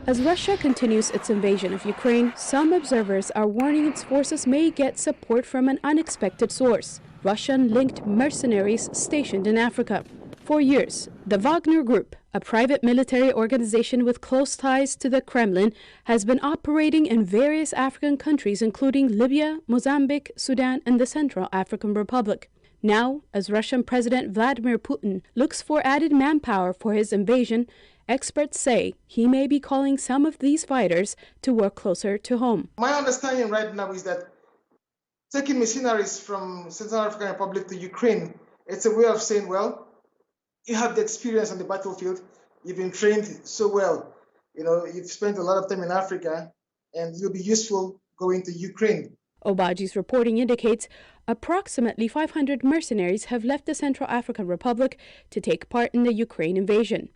As Russia continues its invasion of Ukraine, some observers are warning its forces may get support from an unexpected source: Russian-linked mercenaries stationed in Africa. For years, the Wagner Group, a private military organization with close ties to the Kremlin, has been operating in various African countries including Libya, Mozambique, Sudan, and the Central African Republic. Now, as Russian President Vladimir Putin looks for added manpower for his invasion, experts say he may be calling some of these fighters to work closer to home. My understanding right now is that taking mercenaries from Central African Republic to Ukraine, it's a way of saying, well, you have the experience on the battlefield, you've been trained so well, you've spent a lot of time in Africa, and you'll be useful going to Ukraine. Obaji's reporting indicates approximately 500 mercenaries have left the Central African Republic to take part in the Ukraine invasion.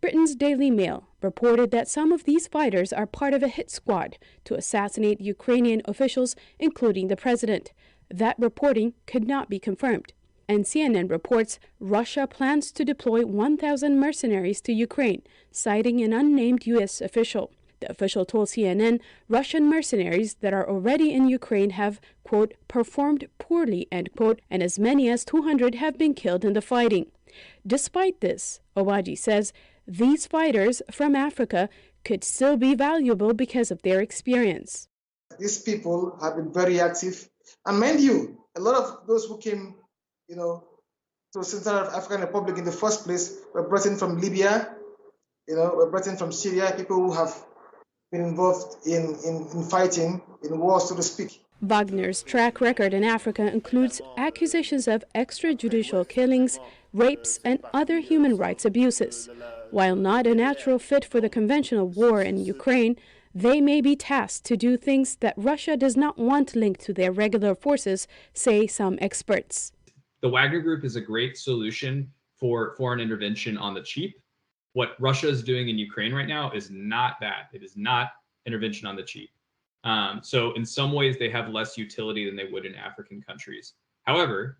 Britain's Daily Mail reported that some of these fighters are part of a hit squad to assassinate Ukrainian officials, including the president. That reporting could not be confirmed. And CNN reports Russia plans to deploy 1,000 mercenaries to Ukraine, citing an unnamed U.S. official. The official told CNN Russian mercenaries that are already in Ukraine have, quote, performed poorly, end quote, and as many as 200 have been killed in the fighting. Despite this, Obaji says these fighters from Africa could still be valuable because of their experience. These people have been very active. And mind you, a lot of those who came to Central African Republic in the first place were brought in from Libya, were brought in from Syria, people who have been involved in fighting, in war, so to speak. Wagner's track record in Africa includes accusations of extrajudicial killings, rapes, and other human rights abuses. While not a natural fit for the conventional war in Ukraine, they may be tasked to do things that Russia does not want linked to their regular forces, say some experts. The Wagner Group is a great solution for foreign intervention on the cheap. What Russia is doing in Ukraine right now is not that. It is not intervention on the cheap. So in some ways, they have less utility than they would in African countries. However,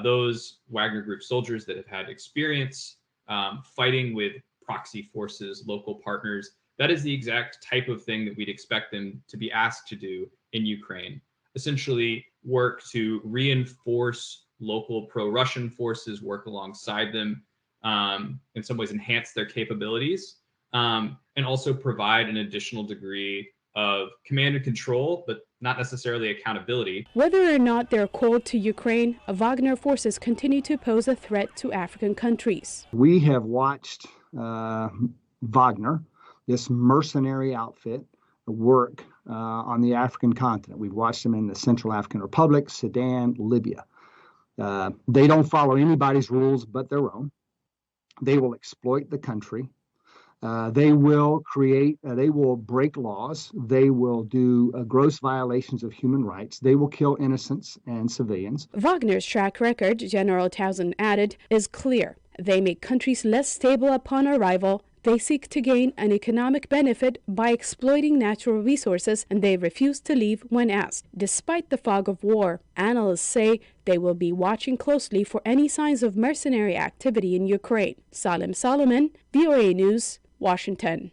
those Wagner Group soldiers that have had experience fighting with proxy forces, local partners, that is the exact type of thing that we'd expect them to be asked to do in Ukraine. Essentially work to reinforce local pro-Russian forces, work alongside them, in some ways enhance their capabilities, and also provide an additional degree of command and control, but not necessarily accountability. Whether or not they're called to Ukraine, Wagner forces continue to pose a threat to African countries. We have watched Wagner, this mercenary outfit, work on the African continent. We've watched them in the Central African Republic, Sudan, Libya. They don't follow anybody's rules but their own. They will exploit the country. They will break laws. They will do gross violations of human rights. They will kill innocents and civilians. Wagner's track record, General Townsend added, is clear. They make countries less stable upon arrival. They seek to gain an economic benefit by exploiting natural resources, and they refuse to leave when asked. Despite the fog of war, analysts say they will be watching closely for any signs of mercenary activity in Ukraine. Salem Solomon, VOA News, Washington.